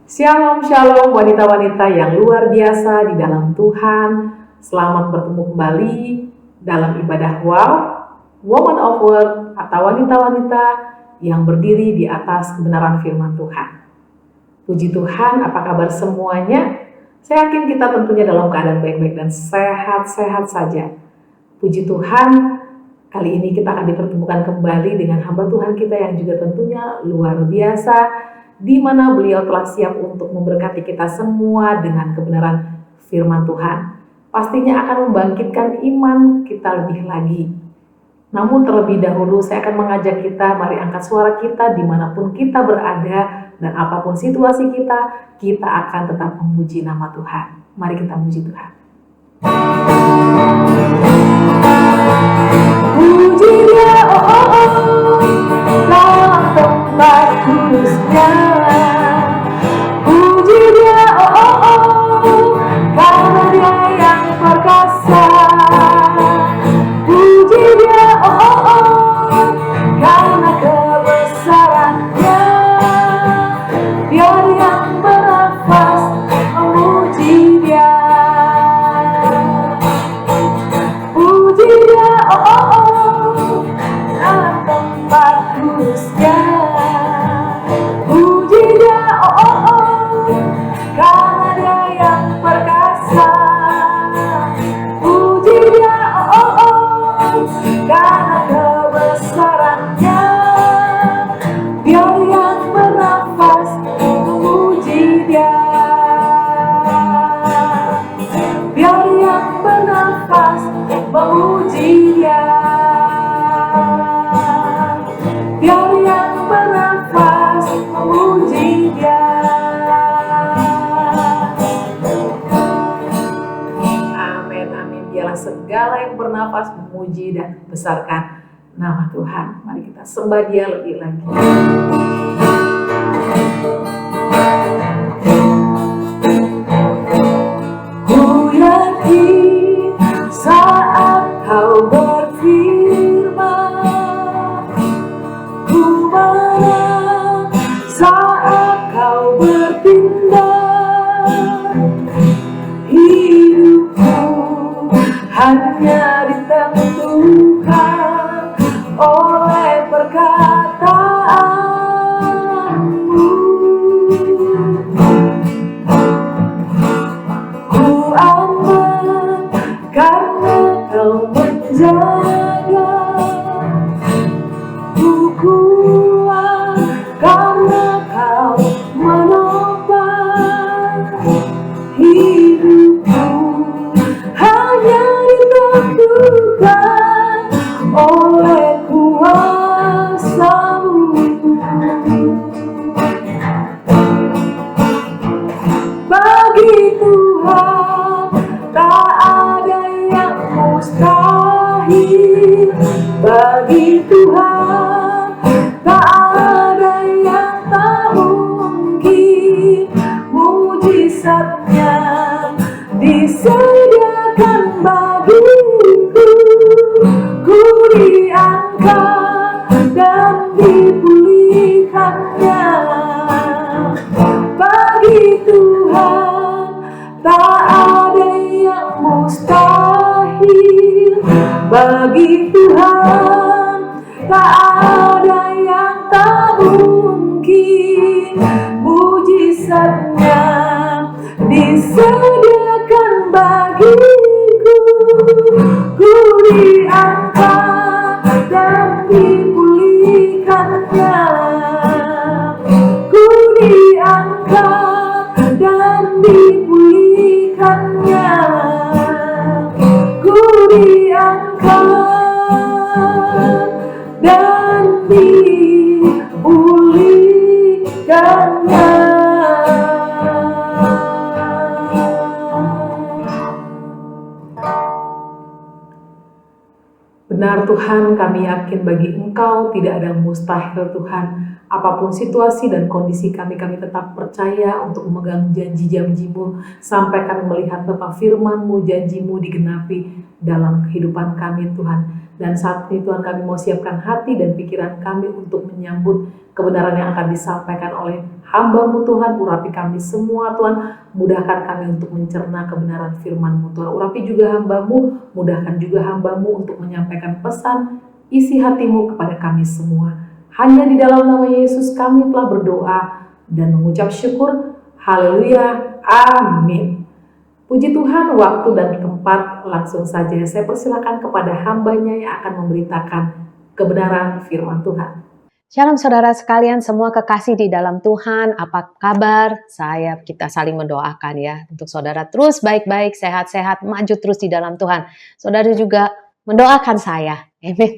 Shalom, shalom wanita-wanita yang luar biasa di dalam Tuhan. Selamat bertemu kembali dalam ibadah Wow, Woman of Word atau wanita-wanita yang berdiri di atas kebenaran firman Tuhan. Puji Tuhan, apa kabar semuanya? Saya yakin kita tentunya dalam keadaan baik-baik dan sehat-sehat saja. Puji Tuhan, kali ini kita akan dipertemukan kembali dengan hamba Tuhan kita yang juga tentunya luar biasa, di mana beliau telah siap untuk memberkati kita semua dengan kebenaran firman Tuhan. Pastinya akan membangkitkan iman kita lebih lagi. Namun terlebih dahulu saya akan mengajak kita, mari angkat suara kita dimanapun kita berada dan apapun situasi kita akan tetap memuji nama Tuhan. Mari kita memuji Tuhan. Puji Dia, dalam tempat kudusnya. Puji Dia, karena Dia yang perkasa. Puji Dia, karena kebesarannya. Biar yang bernafas memuji Dia. Puji Dia, dalam tempat kudusnya. Puji Dia, karena Dia yang perkasa. Puji Dia, karena kebesarannya. Biar yang bernafas memuji Dia. Biar yang bernafas memuji Dia. Biar yang bernafas memuji Dia. Amin, amin. Biarlah segala yang bernafas memuji dan membesarkan nama Tuhan. Mari kita sembah Dia lebih lagi. Ku yakin saat Kau berfirman, ku menang saat Kau bertindak. Hidupku hanya ditentukan oleh perkataanmu. Ku aman karena Kau menjaga. Ku kuat karena Kau menopang. Hidupku hanya ditentukan oleh kuasa-Mu. Bagi Tuhan tak ada yang mustahil. Bagi Tuhan tak ada yang tak mungkin. Mujizatnya disediakan bagiku. Ku diangkat dan dipulihkannya. Bagi Tuhan tak ada yang mustahil. Bagi Tuhan tak ada yang tak mungkin. Mujizatnya disediakan bagiku. Ku diangkat dan dipulihkannya. Ku diangkat dan dipulihkannya. Ku diangkat dan dipulihkannya. Benar Tuhan, kami yakin bagi Engkau tidak ada mustahil Tuhan. Apapun situasi dan kondisi kami tetap percaya untuk memegang janji-janji-Mu sampai kami melihat Bapa firman-Mu, janji-Mu digenapi dalam kehidupan kami Tuhan. Dan saat ini Tuhan, kami mau siapkan hati dan pikiran kami untuk menyambut kebenaran yang akan disampaikan oleh hamba-Mu Tuhan. Urapi kami semua Tuhan, mudahkan kami untuk mencerna kebenaran firman-Mu Tuhan. Urapi juga hamba-Mu, mudahkan juga hamba-Mu untuk menyampaikan pesan isi hati-Mu kepada kami semua. Hanya di dalam nama Yesus kami telah berdoa dan mengucap syukur. Haleluya, amin. Puji Tuhan, waktu dan tempat langsung saja saya persilakan kepada hambanya yang akan memberitakan kebenaran firman Tuhan. Shalom saudara sekalian, semua kekasih di dalam Tuhan, apa kabar? Kita saling mendoakan ya, untuk saudara terus baik-baik, sehat-sehat, maju terus di dalam Tuhan. Saudara juga mendoakan saya, amin.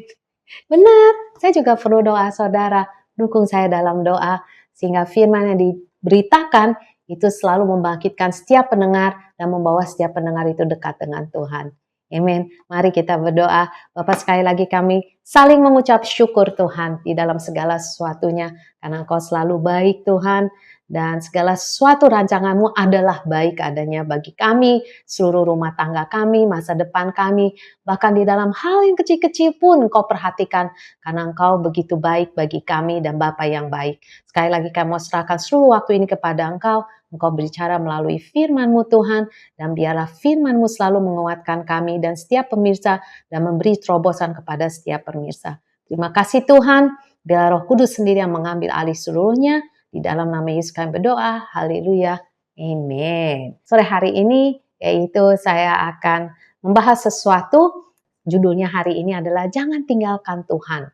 Benar, saya juga perlu doa saudara, dukung saya dalam doa, sehingga firman yang diberitakan itu selalu membangkitkan setiap pendengar dan membawa setiap pendengar itu dekat dengan Tuhan. Amin. Mari kita berdoa. Bapak, sekali lagi kami saling mengucap syukur Tuhan di dalam segala sesuatunya. Karena Engkau selalu baik Tuhan. Dan segala sesuatu rancangan-Mu adalah baik adanya bagi kami, seluruh rumah tangga kami, masa depan kami. Bahkan di dalam hal yang kecil-kecil pun Engkau perhatikan. Karena Engkau begitu baik bagi kami dan Bapa yang baik. Sekali lagi kami mau serahkan seluruh waktu ini kepada Engkau. Engkau berbicara melalui firman-Mu Tuhan. Dan biarlah firman-Mu selalu menguatkan kami dan setiap pemirsa dan memberi terobosan kepada setiap pemirsa. Terima kasih Tuhan. Biarlah Roh Kudus sendiri yang mengambil alih seluruhnya. Di dalam nama Yesus kami berdoa. Haleluya. Amin. Sore hari ini yaitu saya akan membahas sesuatu. Judulnya hari ini adalah jangan tinggalkan Tuhan.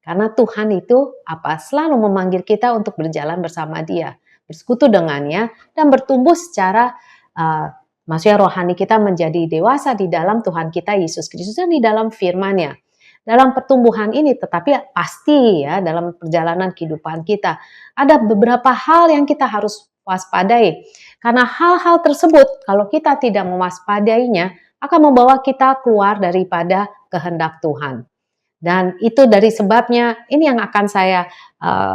Karena Tuhan itu selalu memanggil kita untuk berjalan bersama Dia, bersekutu dengannya dan bertumbuh secara maksudnya rohani kita menjadi dewasa di dalam Tuhan kita Yesus Kristus dan di dalam firman-Nya. Dalam pertumbuhan ini tetapi pasti ya dalam perjalanan kehidupan kita ada beberapa hal yang kita harus waspadai. Karena hal-hal tersebut kalau kita tidak mewaspadainya akan membawa kita keluar daripada kehendak Tuhan. Dan itu dari sebabnya ini yang akan saya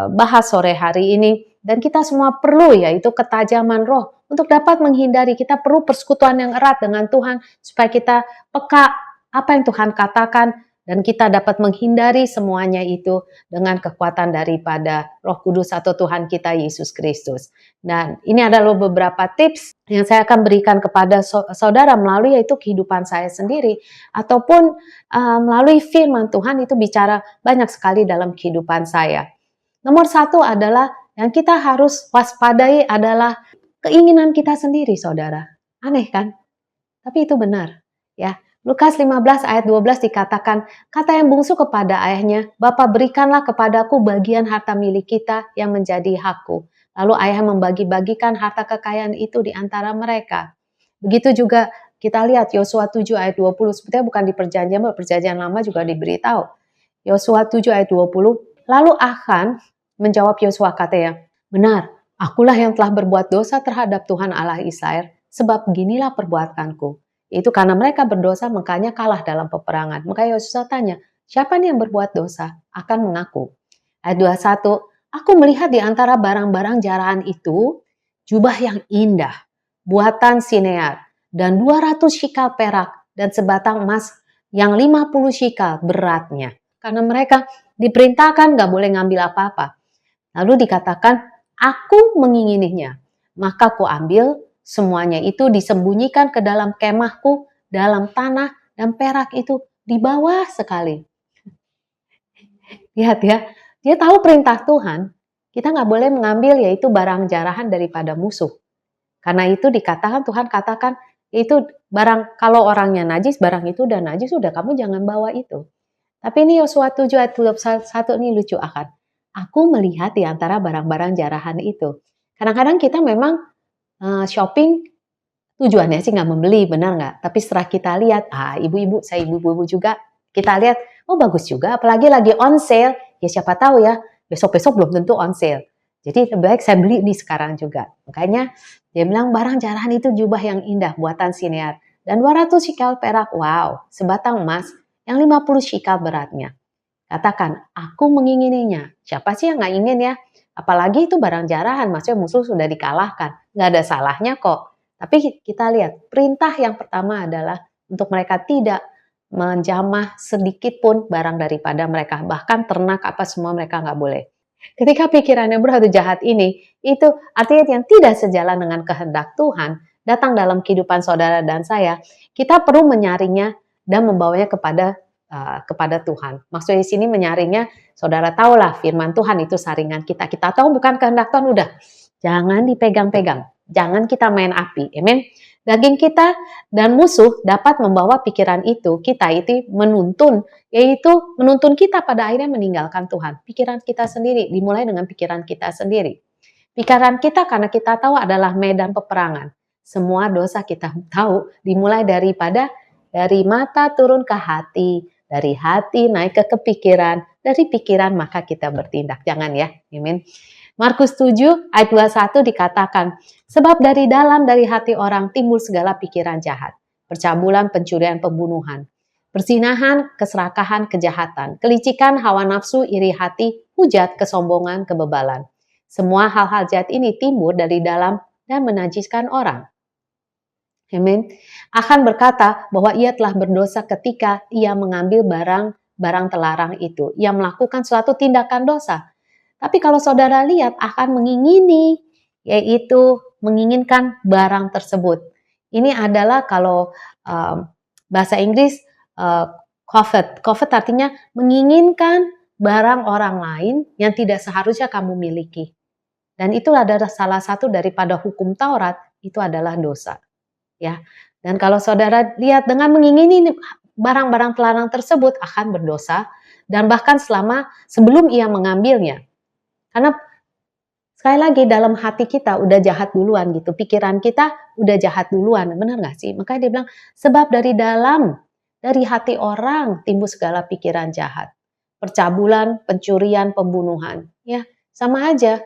bahas sore hari ini. Dan kita semua perlu yaitu ketajaman roh untuk dapat menghindari. Kita perlu persekutuan yang erat dengan Tuhan supaya kita peka apa yang Tuhan katakan. Dan kita dapat menghindari semuanya itu dengan kekuatan daripada Roh Kudus atau Tuhan kita Yesus Kristus. Dan ini adalah beberapa tips yang saya akan berikan kepada saudara melalui yaitu kehidupan saya sendiri. Ataupun melalui firman Tuhan itu bicara banyak sekali dalam kehidupan saya. Nomor satu adalah yang kita harus waspadai adalah keinginan kita sendiri saudara. Aneh kan? Tapi itu benar ya. Lukas 15 ayat 12 dikatakan, kata yang bungsu kepada ayahnya, Bapa berikanlah kepadaku bagian harta milik kita yang menjadi hakku. Lalu ayah membagi-bagikan harta kekayaan itu di antara mereka. Begitu juga kita lihat Yosua 7 ayat 20, sebetulnya bukan di perjanjian lama juga diberitahu. Yosua 7 ayat 20, lalu Achan menjawab Yosua katanya, benar, akulah yang telah berbuat dosa terhadap Tuhan Allah Israel, sebab beginilah perbuatanku. Itu karena mereka berdosa makanya kalah dalam peperangan. Maka Yosua tanya, siapa nih yang berbuat dosa? Akan mengaku. Ayat 21, aku melihat di antara barang-barang jarahan itu, jubah yang indah, buatan Sinear, dan 200 shikal perak, dan sebatang emas yang 50 shikal beratnya. Karena mereka diperintahkan gak boleh ngambil apa-apa. Lalu dikatakan, aku mengingininya. Maka ku ambil semuanya itu disembunyikan ke dalam kemahku, dalam tanah, dan perak itu di bawah sekali. Lihat ya, dia tahu perintah Tuhan, kita nggak boleh mengambil yaitu barang jarahan daripada musuh. Karena itu dikatakan, Tuhan katakan, itu barang, kalau orangnya najis, barang itu udah najis, udah kamu jangan bawa itu. Tapi ini Yosua 7 ayat 21 ini lucu akan. Aku melihat di antara barang-barang jarahan itu. Kadang-kadang kita memang shopping tujuannya sih nggak membeli, benar nggak? Tapi setelah kita lihat, ibu-ibu, saya ibu-ibu juga, kita lihat, oh bagus juga, apalagi lagi on sale, ya siapa tahu ya, besok-besok belum tentu on sale. Jadi lebih baik saya beli di sekarang juga. Makanya dia bilang barang jarahan itu jubah yang indah, buatan Sinear. Dan 200 shikal perak, wow, sebatang emas yang 50 shikal beratnya. Katakan, aku mengingininya. Siapa sih yang nggak ingin ya? Apalagi itu barang jarahan, maksudnya musuh sudah dikalahkan. Nggak ada salahnya kok. Tapi kita lihat, perintah yang pertama adalah untuk mereka tidak menjamah sedikit pun barang daripada mereka. Bahkan ternak apa semua mereka nggak boleh. Ketika pikiran yang berhati jahat ini, itu artinya yang tidak sejalan dengan kehendak Tuhan, datang dalam kehidupan saudara dan saya, kita perlu menyaringnya dan membawanya kepada Tuhan. Maksudnya di sini menyaringnya, saudara tahulah firman Tuhan itu saringan kita. Kita tahu bukan kehendak Tuhan, udah. Jangan dipegang-pegang. Jangan kita main api. Amin. Daging kita dan musuh dapat membawa pikiran itu, kita itu menuntun, yaitu menuntun kita pada akhirnya meninggalkan Tuhan. Pikiran kita sendiri, dimulai dengan pikiran kita sendiri. Pikiran kita karena kita tahu adalah medan peperangan. Semua dosa kita tahu dimulai dari mata turun ke hati, dari hati naik ke pikiran, dari pikiran maka kita bertindak. Jangan ya, amin. Markus 7 ayat 21 dikatakan, sebab dari dalam dari hati orang timbul segala pikiran jahat, percabulan, pencurian, pembunuhan, perzinahan, keserakahan, kejahatan, kelicikan, hawa nafsu, iri hati, hujat, kesombongan, kebebalan. Semua hal-hal jahat ini timbul dari dalam dan menajiskan orang. Amin. Akan berkata bahwa ia telah berdosa ketika ia mengambil barang terlarang itu. Ia melakukan suatu tindakan dosa. Tapi kalau saudara lihat akan mengingini, yaitu menginginkan barang tersebut. Ini adalah kalau bahasa Inggris covet. Covet artinya menginginkan barang orang lain yang tidak seharusnya kamu miliki. Dan itu adalah salah satu daripada hukum Taurat, itu adalah dosa. Ya. Dan kalau saudara lihat dengan mengingini barang-barang terlarang tersebut akan berdosa, dan bahkan sebelum ia mengambilnya. Karena sekali lagi dalam hati kita udah jahat duluan gitu, pikiran kita udah jahat duluan, benar nggak sih? Makanya dia bilang, sebab dari dalam, dari hati orang timbul segala pikiran jahat. Percabulan, pencurian, pembunuhan. Ya, sama aja.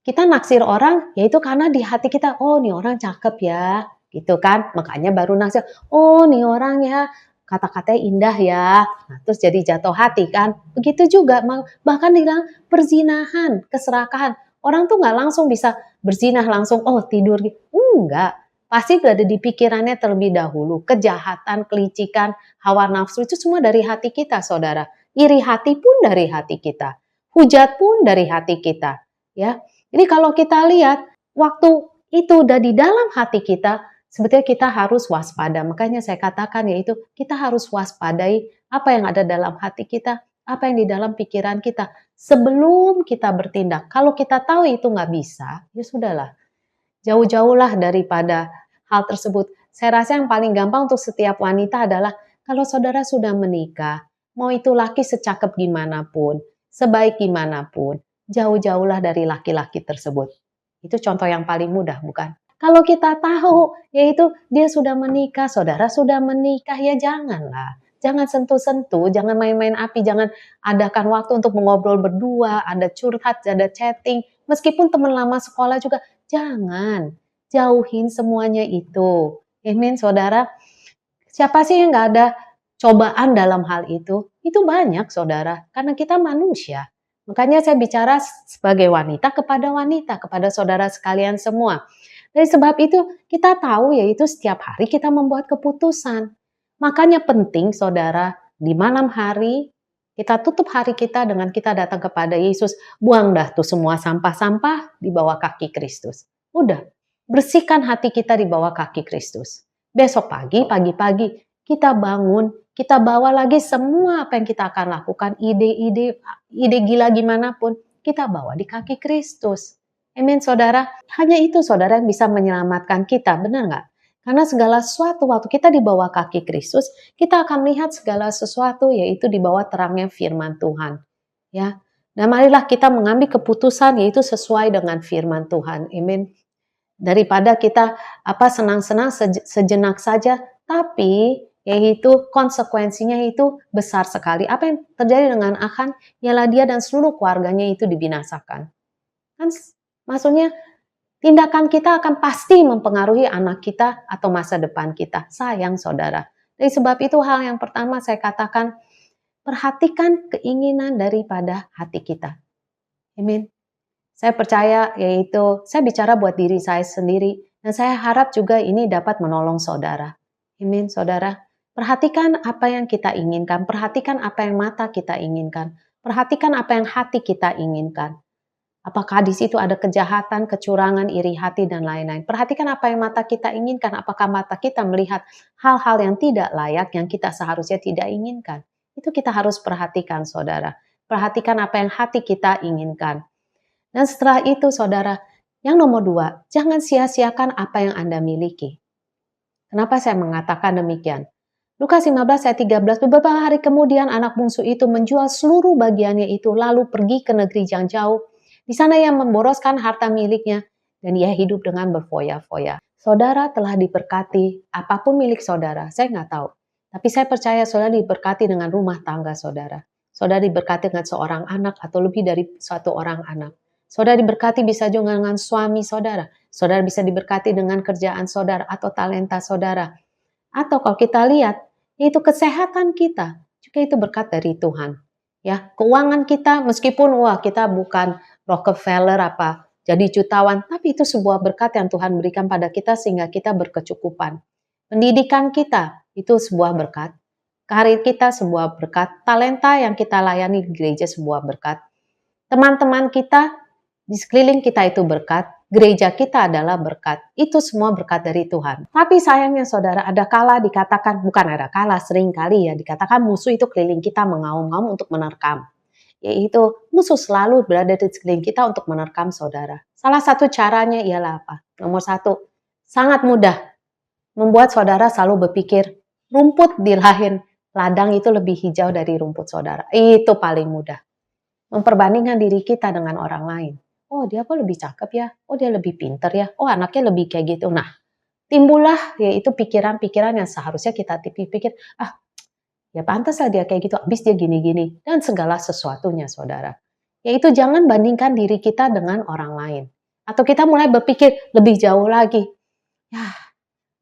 Kita naksir orang, yaitu karena di hati kita, oh nih orang cakep ya, gitu kan. Makanya baru naksir, oh nih orang ya, kata-katanya indah ya, nah, terus jadi jatuh hati kan. Begitu juga, bahkan bilang perzinahan, keserakahan. Orang tuh nggak langsung bisa berzinah langsung, oh tidur gitu. Enggak, pasti ada di pikirannya terlebih dahulu. Kejahatan, kelicikan, hawa nafsu itu semua dari hati kita, saudara. Iri hati pun dari hati kita. Hujat pun dari hati kita. Ya, jadi kalau kita lihat, waktu itu udah di dalam hati kita, sebetulnya kita harus waspada. Makanya saya katakan yaitu kita harus waspadai apa yang ada dalam hati kita, apa yang di dalam pikiran kita. Sebelum kita bertindak, kalau kita tahu itu nggak bisa, ya sudahlah. Jauh-jauhlah daripada hal tersebut. Saya rasa yang paling gampang untuk setiap wanita adalah kalau saudara sudah menikah, mau itu laki secakep gimana pun, sebaik gimana pun, jauh-jauhlah dari laki-laki tersebut. Itu contoh yang paling mudah, bukan? Kalau kita tahu, yaitu dia sudah menikah, saudara sudah menikah, ya janganlah. Jangan sentuh-sentuh, jangan main-main api, jangan adakan waktu untuk mengobrol berdua, ada curhat, ada chatting. Meskipun teman lama sekolah juga, jangan. Jauhin semuanya itu. Amin, saudara. Siapa sih yang nggak ada cobaan dalam hal itu? Itu banyak, saudara. Karena kita manusia. Makanya saya bicara sebagai wanita, kepada saudara sekalian semua. Dari sebab itu kita tahu yaitu setiap hari kita membuat keputusan. Makanya penting saudara di malam hari kita tutup hari kita dengan kita datang kepada Yesus. Buang dah tuh semua sampah-sampah di bawah kaki Kristus. Udah, bersihkan hati kita di bawah kaki Kristus. Besok pagi-pagi kita bangun, kita bawa lagi semua apa yang kita akan lakukan, ide gila gimana pun, kita bawa di kaki Kristus. Amin, saudara. Hanya itu, saudara, yang bisa menyelamatkan kita, benar nggak? Karena segala sesuatu waktu kita di bawah kaki Kristus, kita akan melihat segala sesuatu yaitu di bawah terangnya firman Tuhan. Ya, dan marilah kita mengambil keputusan yaitu sesuai dengan firman Tuhan. Amin. Daripada kita senang-senang sejenak saja, tapi yaitu konsekuensinya itu besar sekali. Apa yang terjadi dengan Achan? Ialah dia dan seluruh keluarganya itu dibinasakan. Kan maksudnya tindakan kita akan pasti mempengaruhi anak kita atau masa depan kita. Sayang saudara. Dari sebab itu hal yang pertama saya katakan, perhatikan keinginan daripada hati kita. Amin. Saya percaya yaitu, saya bicara buat diri saya sendiri, dan saya harap juga ini dapat menolong saudara. Amin saudara. Perhatikan apa yang kita inginkan, perhatikan apa yang mata kita inginkan, perhatikan apa yang hati kita inginkan. Apakah di situ ada kejahatan, kecurangan, iri hati, dan lain-lain. Perhatikan apa yang mata kita inginkan, apakah mata kita melihat hal-hal yang tidak layak, yang kita seharusnya tidak inginkan. Itu kita harus perhatikan, saudara. Perhatikan apa yang hati kita inginkan. Dan setelah itu, saudara, yang nomor 2, jangan sia-siakan apa yang Anda miliki. Kenapa saya mengatakan demikian? Lukas 15 ayat 13, beberapa hari kemudian anak bungsu itu menjual seluruh bagiannya itu lalu pergi ke negeri yang jauh. Di sana ia memboroskan harta miliknya dan ia hidup dengan berfoya-foya. Saudara telah diberkati, apapun milik saudara, saya nggak tahu. Tapi saya percaya saudara diberkati dengan rumah tangga saudara. Saudara diberkati dengan seorang anak atau lebih dari satu orang anak. Saudara diberkati bisa juga dengan suami saudara. Saudara bisa diberkati dengan kerjaan saudara atau talenta saudara. Atau kalau kita lihat, yaitu kesehatan kita, juga itu berkat dari Tuhan. Ya, keuangan kita meskipun kita bukan Rockefeller jadi jutawan, tapi itu sebuah berkat yang Tuhan berikan pada kita sehingga kita berkecukupan. Pendidikan kita itu sebuah berkat. Karir kita sebuah berkat. Talenta yang kita layani di gereja sebuah berkat. Teman-teman kita di sekeliling kita itu berkat. Gereja kita adalah berkat. Itu semua berkat dari Tuhan. Tapi sayangnya saudara, ada kala dikatakan, bukan ada kala, sering kali ya dikatakan musuh itu keliling kita mengaum-ngaum untuk menerkam. Yaitu musuh selalu berada di sekeliling kita untuk menerkam saudara. Salah satu caranya ialah apa? Nomor 1, sangat mudah. Membuat saudara selalu berpikir, rumput di lain ladang itu lebih hijau dari rumput saudara. Itu paling mudah. Memperbandingkan diri kita dengan orang lain. Oh dia kok lebih cakep ya, oh dia lebih pinter ya, oh anaknya lebih kayak gitu. Nah, timbullah yaitu pikiran-pikiran yang seharusnya kita pikir, ya pantas lah dia kayak gitu, abis dia gini-gini, dan segala sesuatunya saudara. Yaitu jangan bandingkan diri kita dengan orang lain. Atau kita mulai berpikir lebih jauh lagi, ya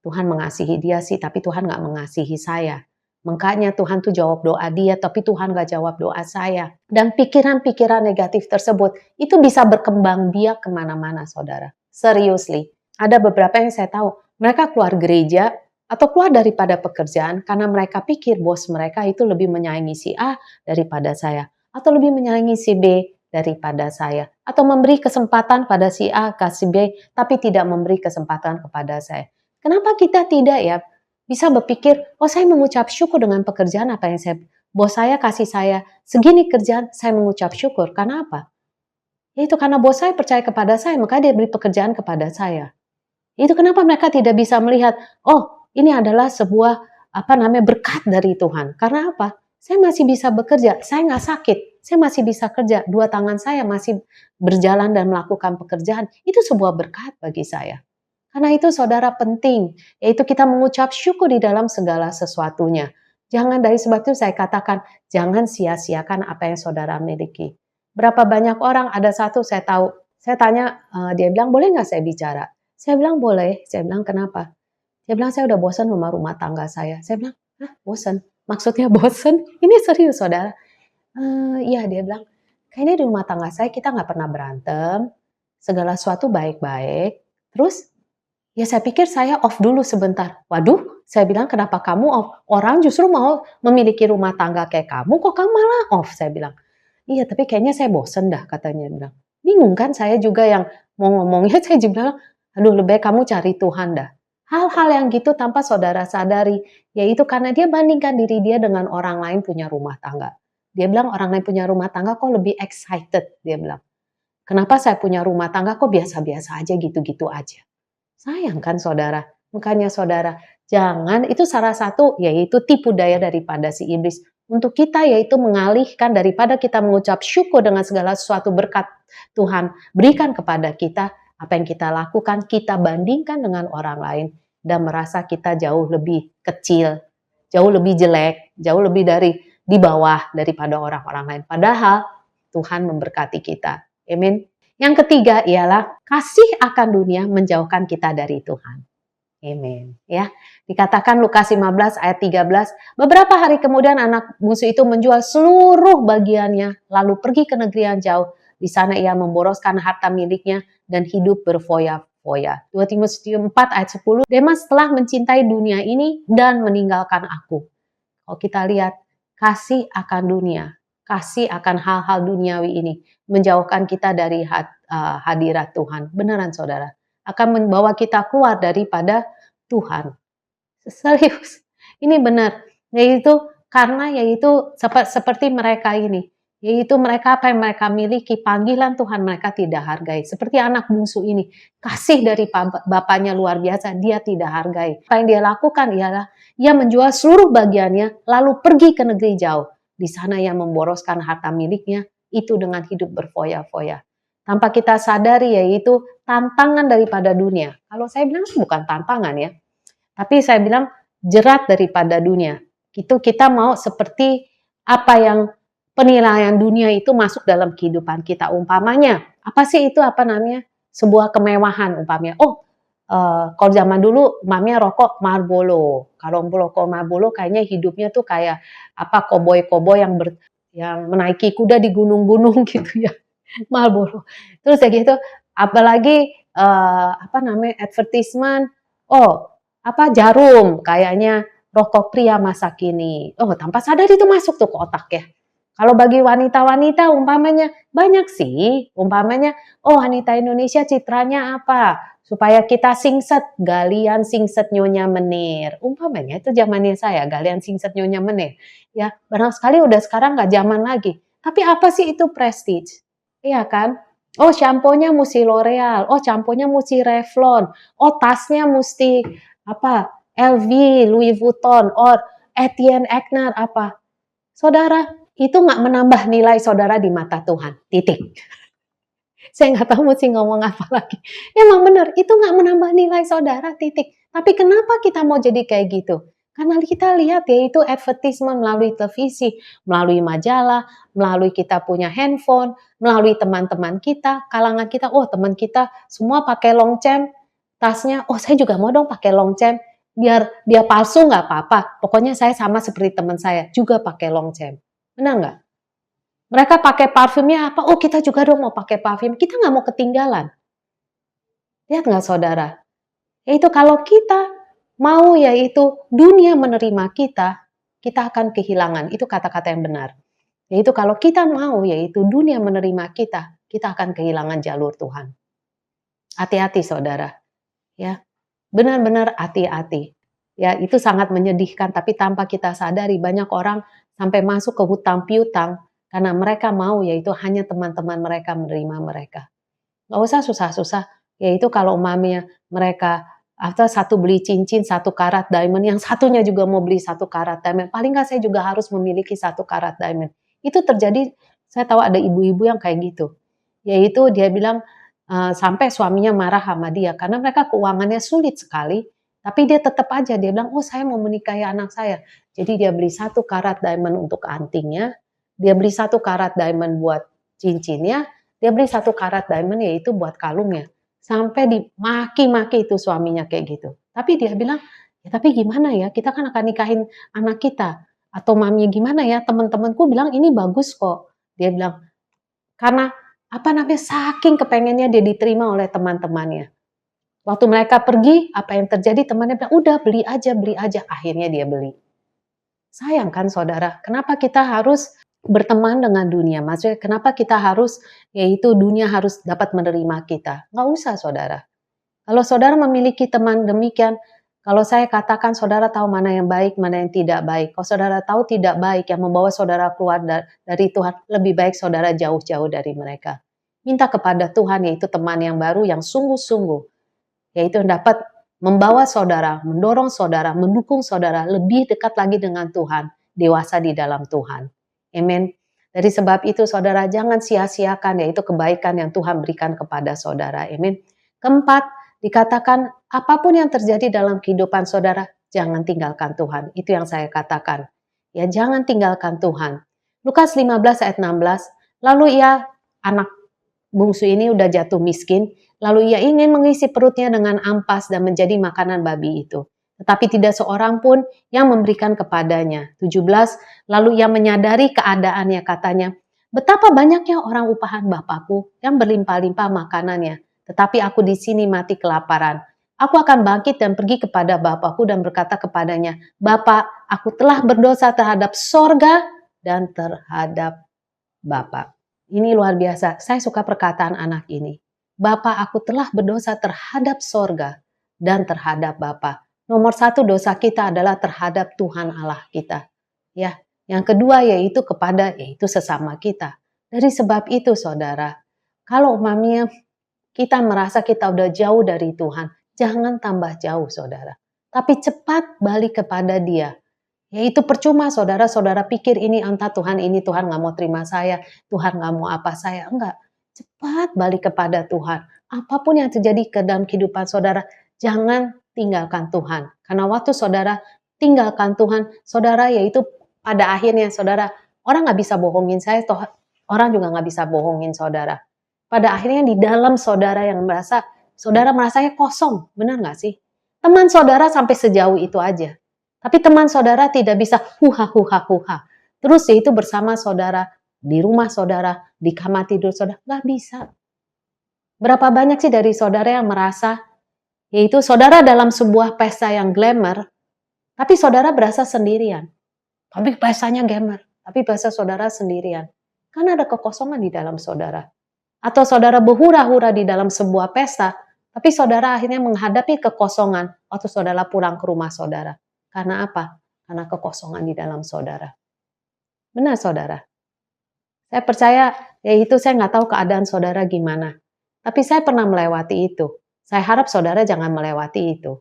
Tuhan mengasihi dia sih, tapi Tuhan gak mengasihi saya. Makanya Tuhan tuh jawab doa dia, tapi Tuhan gak jawab doa saya. Dan pikiran-pikiran negatif tersebut, itu bisa berkembang biak kemana-mana saudara. Seriously, ada beberapa yang saya tahu, mereka keluar gereja, atau keluar daripada pekerjaan, karena mereka pikir bos mereka itu lebih menyayangi si A daripada saya. Atau lebih menyayangi si B daripada saya. Atau memberi kesempatan pada si A ke si B, tapi tidak memberi kesempatan kepada saya. Kenapa kita tidak ya? Bisa berpikir, saya mengucap syukur dengan pekerjaan apa yang bos saya kasih saya segini kerjaan, saya mengucap syukur. Karena apa? Itu karena bos saya percaya kepada saya, maka dia beri pekerjaan kepada saya. Itu kenapa mereka tidak bisa melihat, ini adalah sebuah berkat dari Tuhan. Karena apa? Saya masih bisa bekerja, saya nggak sakit, saya masih bisa kerja, 2 tangan saya masih berjalan dan melakukan pekerjaan. Itu sebuah berkat bagi saya. Karena itu saudara penting, yaitu kita mengucap syukur di dalam segala sesuatunya. Jangan dari sebab itu saya katakan, jangan sia-siakan apa yang saudara miliki. Berapa banyak orang, ada satu saya tahu, saya tanya, dia bilang boleh nggak saya bicara? Saya bilang boleh, saya bilang kenapa? Dia bilang saya udah bosan sama rumah tangga saya. Saya bilang, bosan? Maksudnya bosan? Ini serius saudara? Iya dia bilang, kayaknya di rumah tangga saya kita nggak pernah berantem, segala sesuatu baik-baik, terus ya saya pikir saya off dulu sebentar. Waduh, saya bilang kenapa kamu off? Orang justru mau memiliki rumah tangga kayak kamu, kok kamu malah off? Saya bilang, iya tapi kayaknya saya bosen dah katanya. Bilang, bingung kan saya juga yang mau ngomongnya, saya juga bilang, aduh lebih baik kamu cari Tuhan dah. Hal-hal yang gitu tanpa saudara sadari, yaitu karena dia bandingkan diri dia dengan orang lain punya rumah tangga. Dia bilang orang lain punya rumah tangga kok lebih excited, dia bilang. Kenapa saya punya rumah tangga kok biasa-biasa aja gitu-gitu aja. Sayang kan saudara, makanya saudara jangan, itu salah satu yaitu tipu daya daripada si iblis. Untuk kita yaitu mengalihkan daripada kita mengucap syukur dengan segala sesuatu berkat Tuhan berikan kepada kita, apa yang kita lakukan kita bandingkan dengan orang lain dan merasa kita jauh lebih kecil, jauh lebih jelek, jauh lebih di bawah daripada orang-orang lain. Padahal Tuhan memberkati kita. Amin. Yang ketiga ialah kasih akan dunia menjauhkan kita dari Tuhan. Amin. Ya, dikatakan Lukas 15 ayat 13, beberapa hari kemudian anak bungsu itu menjual seluruh bagiannya lalu pergi ke negeri yang jauh. Di sana ia memboroskan harta miliknya dan hidup berfoya-foya. 2 Timotius 4 ayat 10, Demas telah mencintai dunia ini dan meninggalkan aku. Kalau kita lihat, kasih akan dunia, kasih akan hal-hal duniawi ini, menjauhkan kita dari hadirat Tuhan. Beneran saudara, akan membawa kita keluar daripada Tuhan. Serius, ini benar. Yaitu seperti mereka ini. Yaitu mereka apa yang mereka miliki, panggilan Tuhan mereka tidak hargai. Seperti anak bungsu ini, kasih dari bapaknya luar biasa, dia tidak hargai. Apa yang dia lakukan ialah, ia menjual seluruh bagiannya, lalu pergi ke negeri jauh. Di sana ia memboroskan harta miliknya, itu dengan hidup berfoya-foya. Tanpa kita sadari, yaitu tantangan daripada dunia. Kalau saya bilang bukan tantangan ya, tapi saya bilang jerat daripada dunia. Itu kita mau seperti apa yang penilaian dunia itu masuk dalam kehidupan kita. Umpamanya, apa sih itu sebuah kemewahan umpamanya. Kalau zaman dulu mamanya rokok Marlboro. Kalau rokok Marlboro kayaknya hidupnya tuh kayak koboi-koboi yang menaiki kuda di gunung-gunung gitu ya. Marlboro. Terus ya gitu, apalagi advertisement, jarum kayaknya rokok pria masa kini. Tanpa sadar itu masuk tuh ke otak ya. Kalau bagi wanita-wanita umpamanya banyak sih, wanita Indonesia citranya apa? Supaya kita singset, galian singset Nyonya Menir. Umpamanya itu zamannya saya, galian singset Nyonya Menir. Ya, barang sekali udah sekarang nggak zaman lagi. Tapi apa sih itu prestige? Iya kan? Shampoo-nya mesti L'Oreal, shampoo-nya mesti Revlon, tasnya mesti LV, Louis Vuitton, or Etienne Egner apa. Saudara, itu nggak menambah nilai saudara di mata Tuhan. Titik. Saya nggak tahu mesti ngomong apa lagi. Emang benar, itu nggak menambah nilai saudara, titik. Tapi kenapa kita mau jadi kayak gitu? Karena kita lihat yaitu advertisement melalui televisi, melalui majalah, melalui kita punya handphone, melalui teman-teman kita, kalangan kita. Teman kita semua pakai longchamp, tasnya. Saya juga mau dong pakai longchamp. Biar dia palsu nggak apa-apa. Pokoknya saya sama seperti teman saya, juga pakai longchamp. Benar nggak? Mereka pakai parfumnya apa? Kita juga dong mau pakai parfum. Kita nggak mau ketinggalan. Lihat nggak saudara? Yaitu kalau kita mau yaitu dunia menerima kita, kita akan kehilangan. Itu kata-kata yang benar. Yaitu kalau kita mau yaitu dunia menerima kita akan kehilangan jalur Tuhan. Hati-hati saudara. Ya, benar-benar hati-hati. Ya, itu sangat menyedihkan. Tapi tanpa kita sadari banyak orang sampai masuk ke hutang piutang karena mereka mau yaitu hanya teman-teman mereka menerima mereka. Nggak usah susah-susah. Yaitu kalau umpamanya mereka atau satu beli cincin 1 karat diamond, yang satunya juga mau beli 1 karat diamond. Paling nggak saya juga harus memiliki 1 karat diamond. Itu terjadi, saya tahu ada ibu-ibu yang kayak gitu. Yaitu dia bilang sampai suaminya marah sama dia karena mereka keuangannya sulit sekali. Tapi dia tetap aja, dia bilang, saya mau menikahi anak saya. Jadi dia beli 1 karat diamond untuk antingnya, dia beli 1 karat diamond buat cincinnya, dia beli 1 karat diamond yaitu buat kalungnya. Sampai dimaki-maki itu suaminya kayak gitu. Tapi dia bilang, ya tapi gimana ya, kita kan akan nikahin anak kita. Atau maminya gimana ya, teman-temanku bilang ini bagus kok. Dia bilang, karena saking kepengennya dia diterima oleh teman-temannya. Waktu mereka pergi, apa yang terjadi, temannya bilang, udah beli aja. Akhirnya dia beli. Sayang kan saudara, kenapa kita harus berteman dengan dunia? Maksudnya kenapa kita harus, yaitu dunia harus dapat menerima kita? Nggak usah saudara. Kalau saudara memiliki teman demikian, kalau saya katakan saudara tahu mana yang baik, mana yang tidak baik. Kalau saudara tahu tidak baik yang membawa saudara keluar dari Tuhan, lebih baik saudara jauh-jauh dari mereka. Minta kepada Tuhan yaitu teman yang baru yang sungguh-sungguh, yaitu dapat membawa saudara, mendorong saudara, mendukung saudara lebih dekat lagi dengan Tuhan, dewasa di dalam Tuhan. Amin. Dari sebab itu saudara jangan sia-siakan yaitu kebaikan yang Tuhan berikan kepada saudara. Amin. Keempat, dikatakan apapun yang terjadi dalam kehidupan saudara, jangan tinggalkan Tuhan. Itu yang saya katakan. Ya, jangan tinggalkan Tuhan. Lukas 15 ayat 16, lalu ia anak bungsu ini udah jatuh miskin, lalu ia ingin mengisi perutnya dengan ampas dan menjadi makanan babi itu. Tetapi tidak seorang pun yang memberikan kepadanya. 17, lalu ia menyadari keadaannya, katanya, betapa banyaknya orang upahan Bapakku yang berlimpah-limpah makanannya, tetapi aku di sini mati kelaparan. Aku akan bangkit dan pergi kepada bapakku dan berkata kepadanya, Bapa, aku telah berdosa terhadap sorga dan terhadap Bapak. Ini luar biasa. Saya suka perkataan anak ini. Bapak, aku telah berdosa terhadap sorga dan terhadap Bapak. Nomor satu dosa kita adalah terhadap Tuhan Allah kita. Ya, yang kedua yaitu yaitu sesama kita. Dari sebab itu, saudara, kalau umpamanya kita merasa kita udah jauh dari Tuhan, jangan tambah jauh, saudara. Tapi cepat balik kepada Dia. Ya itu percuma, saudara pikir ini entah Tuhan nggak mau terima saya, Tuhan nggak mau apa saya. Enggak, cepat balik kepada Tuhan. Apapun yang terjadi ke dalam kehidupan saudara, jangan tinggalkan Tuhan. Karena waktu saudara tinggalkan Tuhan, saudara yaitu pada akhirnya saudara, orang nggak bisa bohongin saya, toh orang juga nggak bisa bohongin saudara. Pada akhirnya di dalam saudara yang saudara merasanya kosong, benar nggak sih? Teman saudara sampai sejauh itu aja. Tapi teman saudara tidak bisa huha. Terus yaitu bersama saudara, di rumah saudara, di kamar tidur saudara, nggak bisa. Berapa banyak sih dari saudara yang merasa, yaitu saudara dalam sebuah pesta yang glamour, tapi saudara berasa sendirian. Tapi pestanya glamour, tapi bahasa saudara sendirian. Karena ada kekosongan di dalam saudara. Atau saudara berhura-hura di dalam sebuah pesta, tapi saudara akhirnya menghadapi kekosongan waktu saudara pulang ke rumah saudara. Karena apa? Karena kekosongan di dalam saudara. Benar saudara? Saya percaya, yaitu saya nggak tahu keadaan saudara gimana. Tapi saya pernah melewati itu. Saya harap saudara jangan melewati itu.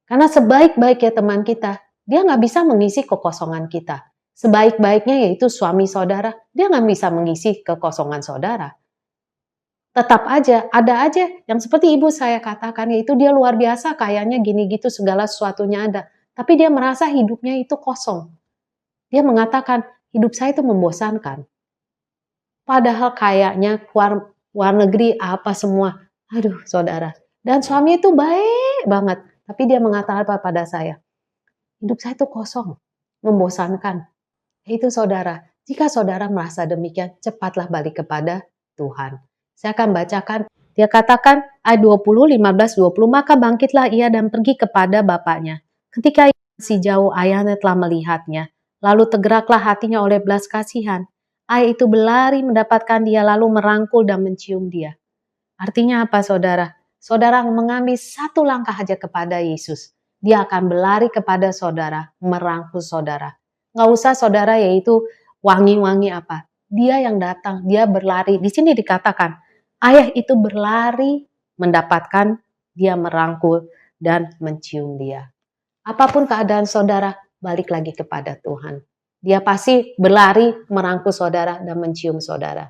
Karena sebaik-baiknya teman kita, dia nggak bisa mengisi kekosongan kita. Sebaik-baiknya yaitu suami saudara, dia nggak bisa mengisi kekosongan saudara. Tetap aja, ada aja yang seperti ibu saya katakan, yaitu dia luar biasa, kayaknya gini gitu, segala sesuatunya ada. Tapi dia merasa hidupnya itu kosong. Dia mengatakan, hidup saya itu membosankan. Padahal kayaknya luar negeri apa semua. Aduh saudara. Dan suami itu baik banget. Tapi dia mengatakan apa pada saya? Hidup saya itu kosong, membosankan. Itu saudara, jika saudara merasa demikian, cepatlah balik kepada Tuhan. Saya akan bacakan, dia katakan ayat 20, 15, 20, maka bangkitlah ia dan pergi kepada bapaknya. Ketika ia masih jauh, ayahnya telah melihatnya. Lalu tergeraklah hatinya oleh belas kasihan. Ayah itu berlari mendapatkan dia, lalu merangkul dan mencium dia. Artinya apa saudara? Saudara mengambil satu langkah aja kepada Yesus. Dia akan berlari kepada saudara, merangkul saudara. Nggak usah saudara yaitu wangi-wangi apa. Dia yang datang, dia berlari. Di sini dikatakan, ayah itu berlari mendapatkan dia merangkul dan mencium dia. Apapun keadaan saudara, balik lagi kepada Tuhan. Dia pasti berlari merangkul saudara dan mencium saudara.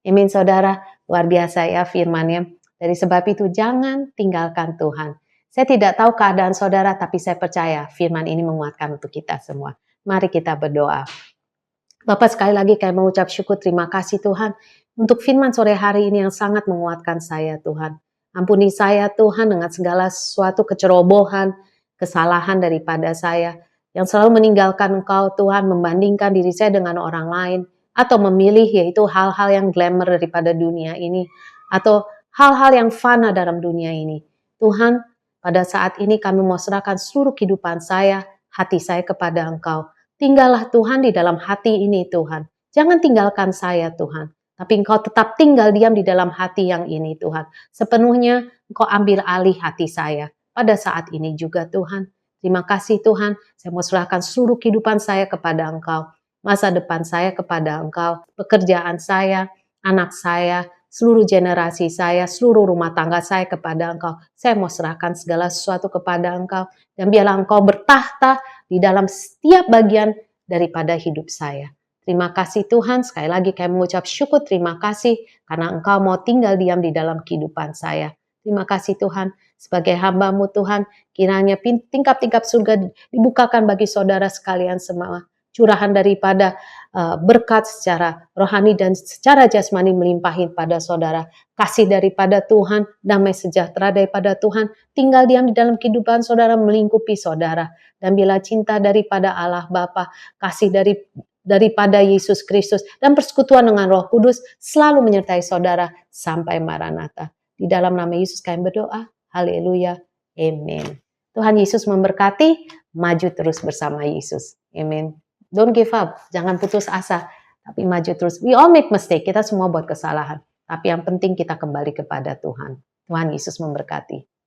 Amin saudara, luar biasa ya firman-Nya. Dari sebab itu jangan tinggalkan Tuhan. Saya tidak tahu keadaan saudara, tapi saya percaya firman ini menguatkan untuk kita semua. Mari kita berdoa. Bapak sekali lagi kami mengucap syukur terima kasih Tuhan untuk firman sore hari ini yang sangat menguatkan saya Tuhan. Ampuni saya Tuhan dengan segala sesuatu kecerobohan, kesalahan daripada saya yang selalu meninggalkan Engkau Tuhan, membandingkan diri saya dengan orang lain atau memilih yaitu hal-hal yang glamour daripada dunia ini atau hal-hal yang fana dalam dunia ini. Tuhan, pada saat ini kami mau serahkan seluruh kehidupan saya, hati saya kepada Engkau. Tinggallah Tuhan di dalam hati ini Tuhan. Jangan tinggalkan saya Tuhan. Tapi Engkau tetap tinggal diam di dalam hati yang ini Tuhan. Sepenuhnya Engkau ambil alih hati saya. Pada saat ini juga Tuhan. Terima kasih Tuhan. Saya mau serahkan seluruh kehidupan saya kepada Engkau. Masa depan saya kepada Engkau. Pekerjaan saya, anak saya, seluruh generasi saya, seluruh rumah tangga saya kepada Engkau. Saya mau serahkan segala sesuatu kepada Engkau. Dan biarlah Engkau bertahta di dalam setiap bagian daripada hidup saya. Terima kasih Tuhan, sekali lagi kami mengucap syukur terima kasih karena Engkau mau tinggal diam di dalam kehidupan saya. Terima kasih Tuhan, sebagai hamba-Mu Tuhan, kiranya tingkap-tingkap surga dibukakan bagi saudara sekalian semua. Curahan daripada berkat secara rohani dan secara jasmani melimpahin pada saudara. Kasih daripada Tuhan, damai sejahtera daripada Tuhan, tinggal diam di dalam kehidupan saudara, melingkupi saudara. Dan bila cinta daripada Allah Bapa, kasih daripada Yesus Kristus, dan persekutuan dengan Roh Kudus selalu menyertai saudara sampai Maranatha. Di dalam nama Yesus kami berdoa. Haleluya. Amen. Tuhan Yesus memberkati. Maju terus bersama Yesus. Amen. Don't give up. Jangan putus asa. Tapi maju terus. We all make mistake. Kita semua buat kesalahan. Tapi yang penting kita kembali kepada Tuhan. Tuhan Yesus memberkati.